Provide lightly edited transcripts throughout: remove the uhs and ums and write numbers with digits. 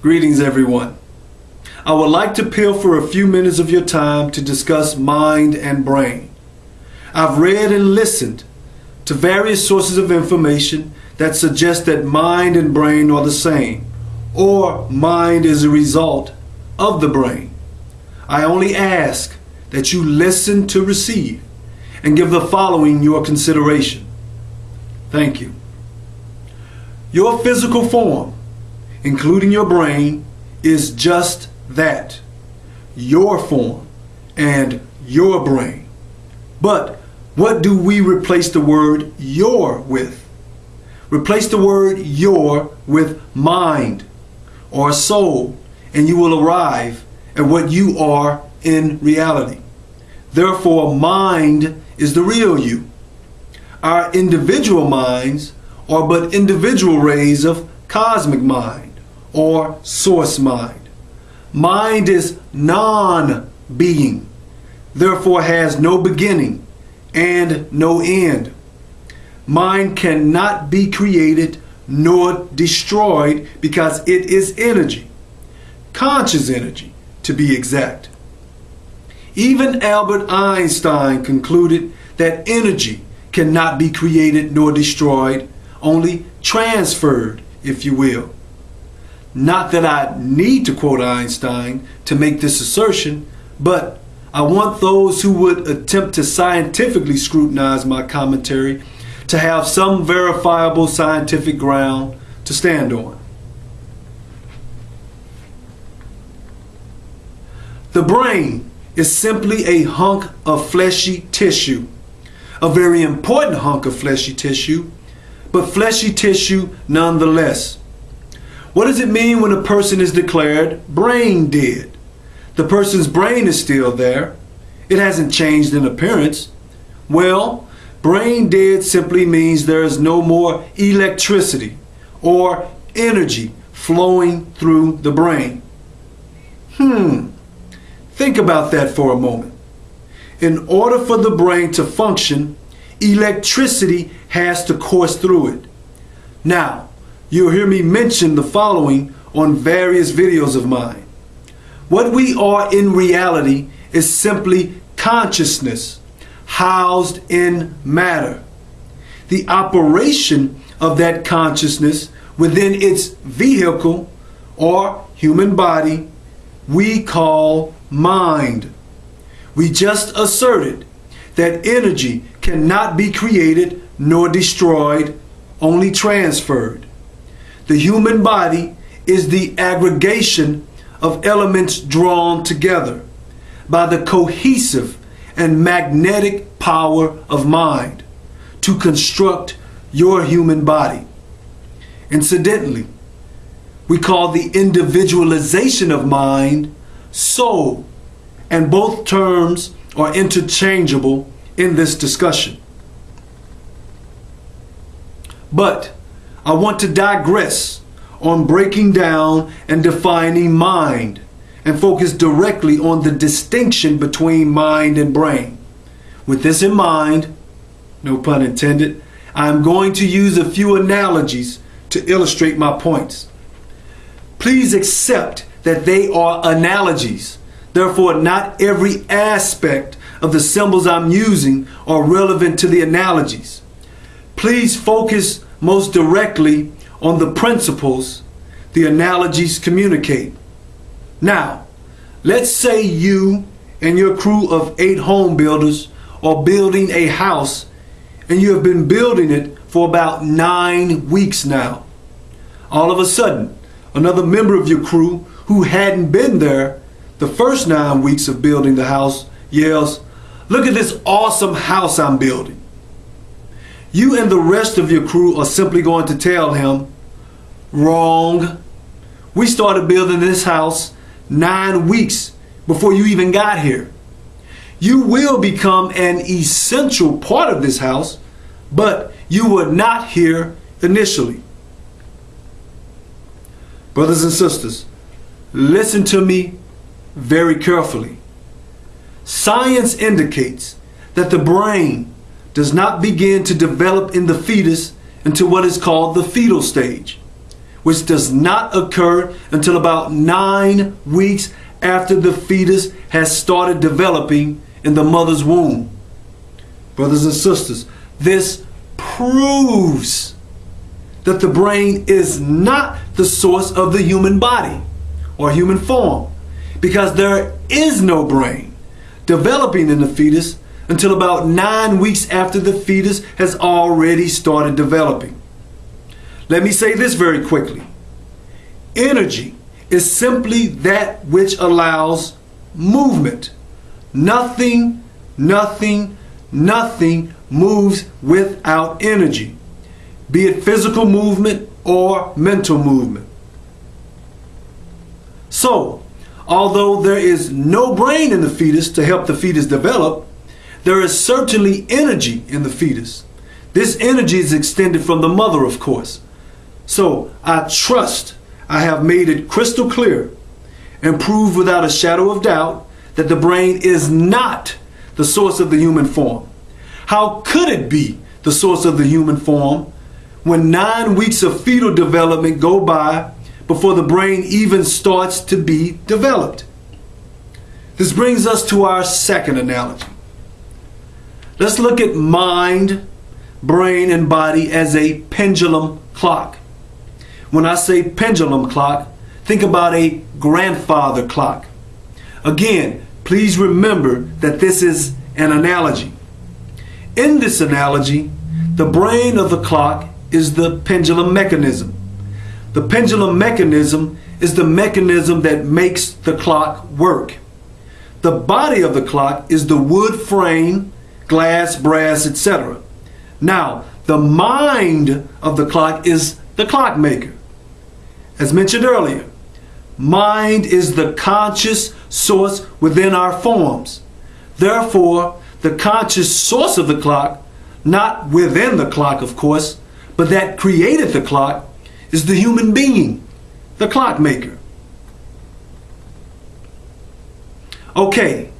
Greetings, everyone. I would like to pilfer a few minutes of your time to discuss mind and brain. I've read and listened to various sources of information that suggest that mind and brain are the same, or mind is a result of the brain. I only ask that you listen to receive and give the following your consideration. Thank you. Your physical form, including your brain, is just that, your form and your brain. But what do we replace the word your with? Replace the word your with mind or soul, and you will arrive at what you are in reality. Therefore, mind is the real you. Our individual minds are but individual rays of cosmic mind or source mind. Mind is non-being, therefore has no beginning and no end. Mind cannot be created nor destroyed because it is energy, conscious energy to be exact. Even Albert Einstein concluded that energy cannot be created nor destroyed, only transferred, if you will. Not that I need to quote Einstein to make this assertion, but I want those who would attempt to scientifically scrutinize my commentary to have some verifiable scientific ground to stand on. The brain is simply a hunk of fleshy tissue, a very important hunk of fleshy tissue, but fleshy tissue nonetheless. What does it mean when a person is declared brain dead? The person's brain is still there. It hasn't changed in appearance. Well, brain dead simply means there is no more electricity or energy flowing through the brain. Think about that for a moment. In order for the brain to function, electricity has to course through it. Now, you'll hear me mention the following on various videos of mine. What we are in reality is simply consciousness housed in matter. The operation of that consciousness within its vehicle or human body we call mind. We just asserted that energy cannot be created nor destroyed, only transferred. The human body is the aggregation of elements drawn together by the cohesive and magnetic power of mind to construct your human body. Incidentally, we call the individualization of mind soul, and both terms are interchangeable in this discussion. But I want to digress on breaking down and defining mind and focus directly on the distinction between mind and brain. With this in mind, no pun intended, I'm going to use a few analogies to illustrate my points. Please accept that they are analogies. Therefore, not every aspect of the symbols I'm using are relevant to the analogies. Please focus most directly on the principles the analogies communicate. Now, let's say you and your crew of 8 home builders are building a house, and you have been building it for about 9 weeks now. All of a sudden, another member of your crew who hadn't been there the first 9 weeks of building the house yells, "Look at this awesome house I'm building." You and the rest of your crew are simply going to tell him, "Wrong. We started building this house 9 weeks before you even got here." You will become an essential part of this house, but you were not here initially. Brothers and sisters, listen to me very carefully. Science indicates that the brain does not begin to develop in the fetus until what is called the fetal stage, which does not occur until about 9 weeks after the fetus has started developing in the mother's womb. Brothers and sisters, this proves that the brain is not the source of the human body or human form, because there is no brain developing in the fetus until about 9 weeks after the fetus has already started developing. Let me say this very quickly. Energy is simply that which allows movement. Nothing moves without energy, be it physical movement or mental movement. So, although there is no brain in the fetus to help the fetus develop, there is certainly energy in the fetus. This energy is extended from the mother, of course. So, I trust I have made it crystal clear and proved without a shadow of doubt that the brain is not the source of the human form. How could it be the source of the human form when 9 weeks of fetal development go by before the brain even starts to be developed? This brings us to our second analogy. Let's look at mind, brain, and body as a pendulum clock. When I say pendulum clock, think about a grandfather clock. Again, please remember that this is an analogy. In this analogy, the brain of the clock is the pendulum mechanism. The pendulum mechanism is the mechanism that makes the clock work. The body of the clock is the wood frame, glass, brass, etc. Now, the mind of the clock is the clockmaker. As mentioned earlier, mind is the conscious source within our forms. Therefore, the conscious source of the clock, not within the clock, of course, but that created the clock, is the human being, the clockmaker. Okay,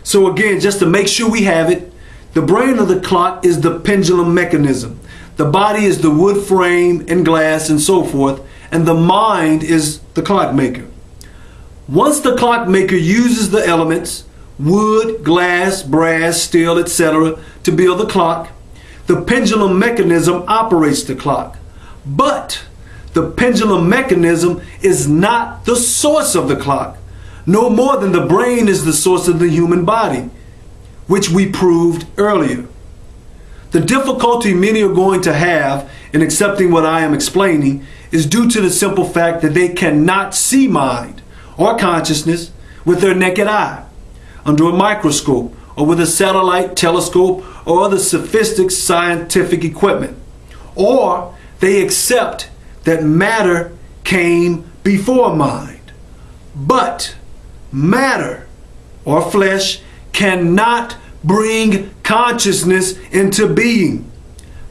so again, just to make sure we have it, the brain of the clock is the pendulum mechanism. The body is the wood frame and glass and so forth, and the mind is the clockmaker. Once the clockmaker uses the elements, wood, glass, brass, steel, etc., to build the clock, the pendulum mechanism operates the clock. But the pendulum mechanism is not the source of the clock, no more than the brain is the source of the human body, which we proved earlier. The difficulty many are going to have in accepting what I am explaining is due to the simple fact that they cannot see mind or consciousness with their naked eye, under a microscope, or with a satellite, telescope, or other sophisticated scientific equipment. Or they accept that matter came before mind. But matter, or flesh, cannot bring consciousness into being.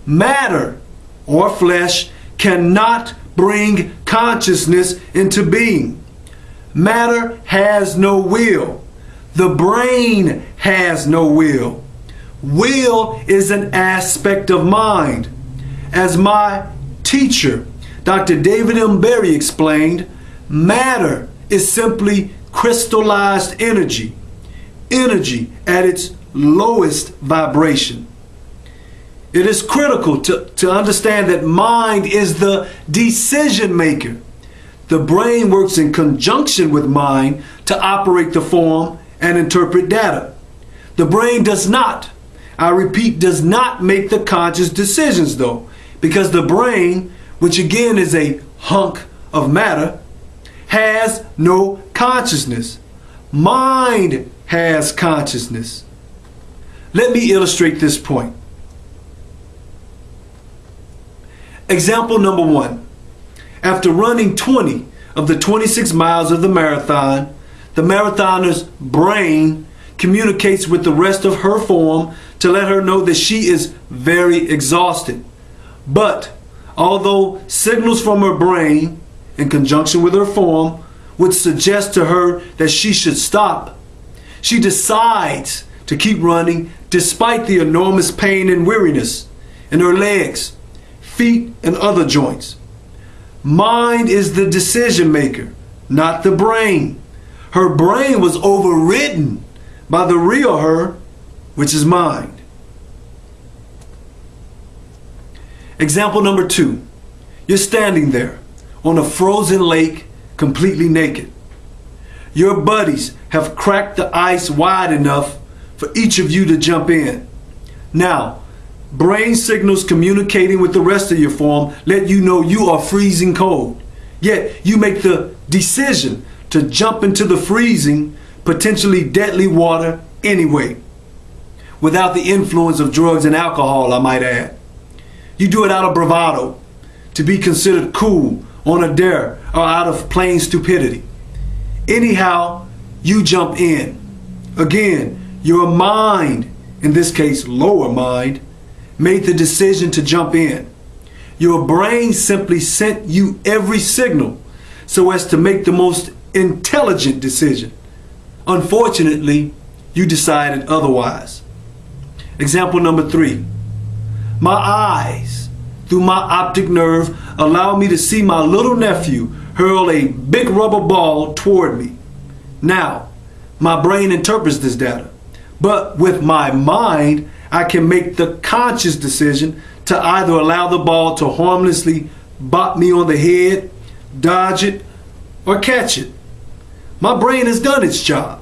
Matter, or flesh, cannot bring consciousness into being. Matter has no will. The brain has no will. Will is an aspect of mind. As my teacher, Dr. David M. Berry, explained, matter is simply crystallized energy. Energy at its lowest vibration. It is critical to understand that mind is the decision maker. The brain works in conjunction with mind to operate the form and interpret data. The brain does not, I repeat, does not make the conscious decisions though, because the brain, which again is a hunk of matter, has no consciousness. Mind has consciousness. Let me illustrate this point. Example number 1. After running 20 of the 26 miles of the marathon, the marathoner's brain communicates with the rest of her form to let her know that she is very exhausted. But although signals from her brain, in conjunction with her form, would suggest to her that she should stop, she decides to keep running despite the enormous pain and weariness in her legs, feet, and other joints. Mind is the decision maker, not the brain. Her brain was overridden by the real her, which is mind. Example number 2. You're standing there on a frozen lake, completely naked. Your buddies have cracked the ice wide enough for each of you to jump in. Now, brain signals communicating with the rest of your form let you know you are freezing cold. Yet you make the decision to jump into the freezing, potentially deadly water anyway, without the influence of drugs and alcohol, I might add. You do it out of bravado, to be considered cool, on a dare, or out of plain stupidity. Anyhow, you jump in. Again, your mind, in this case lower mind, made the decision to jump in. Your brain simply sent you every signal so as to make the most intelligent decision. Unfortunately, you decided otherwise. Example number 3. My eyes, through my optic nerve, allow me to see my little nephew hurl a big rubber ball toward me. Now, my brain interprets this data, but with my mind, I can make the conscious decision to either allow the ball to harmlessly bop me on the head, dodge it, or catch it. My brain has done its job.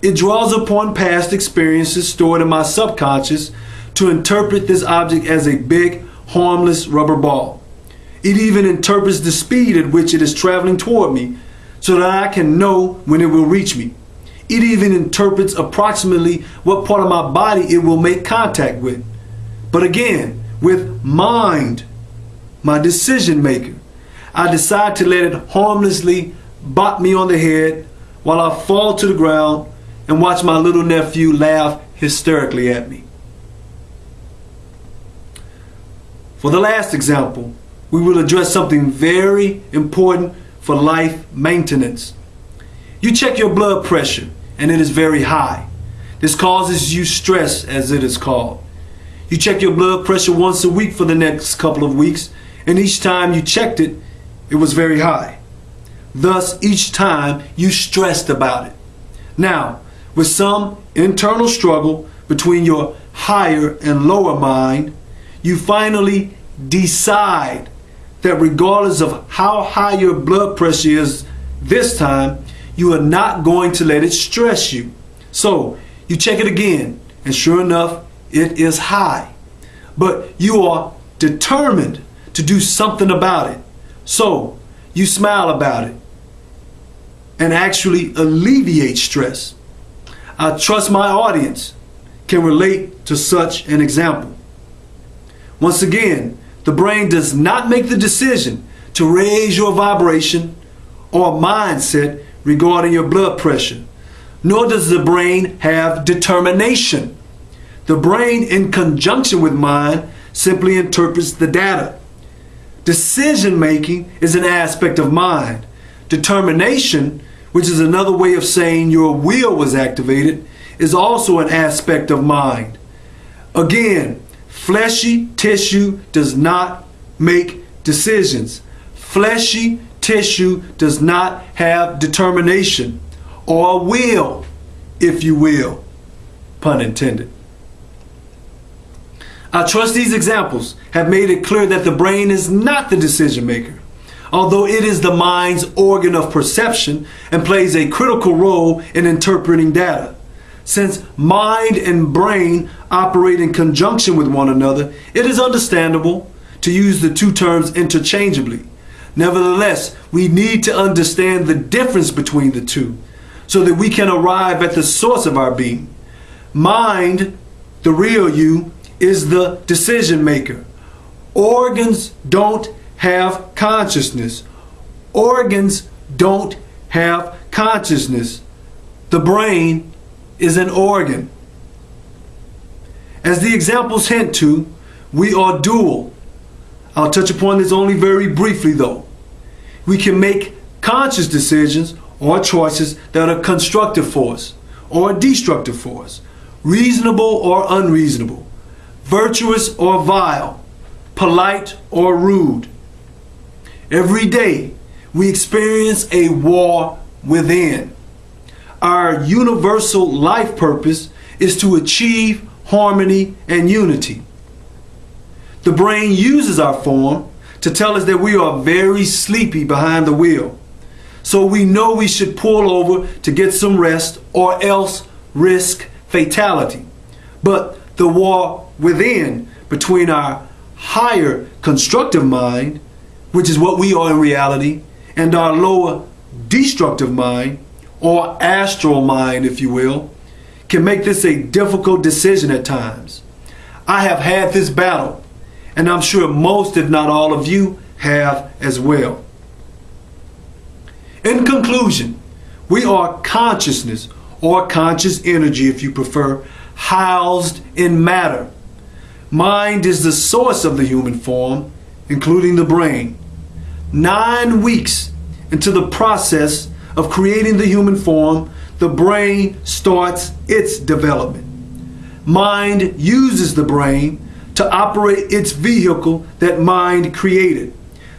It draws upon past experiences stored in my subconscious to interpret this object as a big, harmless rubber ball. It even interprets the speed at which it is traveling toward me so that I can know when it will reach me. It even interprets approximately what part of my body it will make contact with. But again, with mind, my decision maker, I decide to let it harmlessly bop me on the head while I fall to the ground and watch my little nephew laugh hysterically at me. For the last example, we will address something very important for life maintenance. You check your blood pressure and it is very high. This causes you stress, as it is called. You check your blood pressure once a week for the next couple of weeks, and each time you checked it, it was very high. Thus, each time you stressed about it. Now, with some internal struggle between your higher and lower mind, you finally decide that regardless of how high your blood pressure is this time, you are not going to let it stress you. So you check it again, and sure enough, it is high. But you are determined to do something about it. So you smile about it and actually alleviate stress. I trust my audience can relate to such an example. Once again, the brain does not make the decision to raise your vibration or mindset regarding your blood pressure, nor does the brain have determination. The brain, in conjunction with mind, simply interprets the data. Decision making is an aspect of mind. Determination, which is another way of saying your will was activated, is also an aspect of mind. Again, fleshy tissue does not make decisions. Fleshy tissue does not have determination or will, if you will, pun intended. I trust these examples have made it clear that the brain is not the decision maker, although it is the mind's organ of perception and plays a critical role in interpreting data. Since mind and brain operate in conjunction with one another, it is understandable to use the two terms interchangeably. Nevertheless, we need to understand the difference between the two so that we can arrive at the source of our being. Mind, the real you, is the decision maker. Organs don't have consciousness. Organs don't have consciousness. The brain is an organ. As the examples hint to, we are dual. I'll touch upon this only very briefly though. We can make conscious decisions or choices that are constructive for us or destructive for us, reasonable or unreasonable, virtuous or vile, polite or rude. Every day, we experience a war within. Our universal life purpose is to achieve harmony and unity. The brain uses our form to tell us that we are very sleepy behind the wheel. So we know we should pull over to get some rest or else risk fatality. But the war within between our higher constructive mind, which is what we are in reality, and our lower destructive mind, or astral mind, if you will, can make this a difficult decision at times. I have had this battle, and I'm sure most, if not all of you, have as well. In conclusion, we are consciousness, or conscious energy if you prefer, housed in matter. Mind is the source of the human form, including the brain. 9 weeks into the process of creating the human form, the brain starts its development. Mind uses the brain to operate its vehicle that mind created.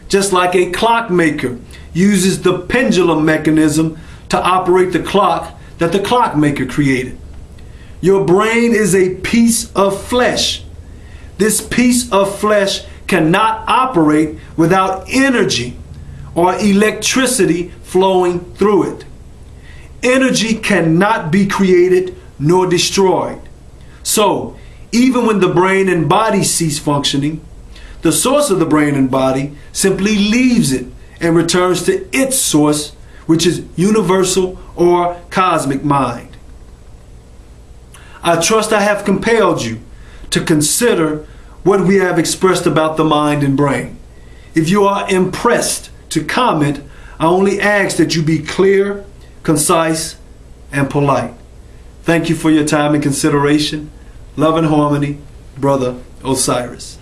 Just like a clockmaker uses the pendulum mechanism to operate the clock that the clockmaker created. Your brain is a piece of flesh. This piece of flesh cannot operate without energy or electricity flowing through it. Energy cannot be created nor destroyed. So, even when the brain and body cease functioning, the source of the brain and body simply leaves it and returns to its source, which is universal or cosmic mind. I trust I have compelled you to consider what we have expressed about the mind and brain. If you are impressed, to comment, I only ask that you be clear, concise, and polite. Thank you for your time and consideration. Love and harmony, Brother Osiris.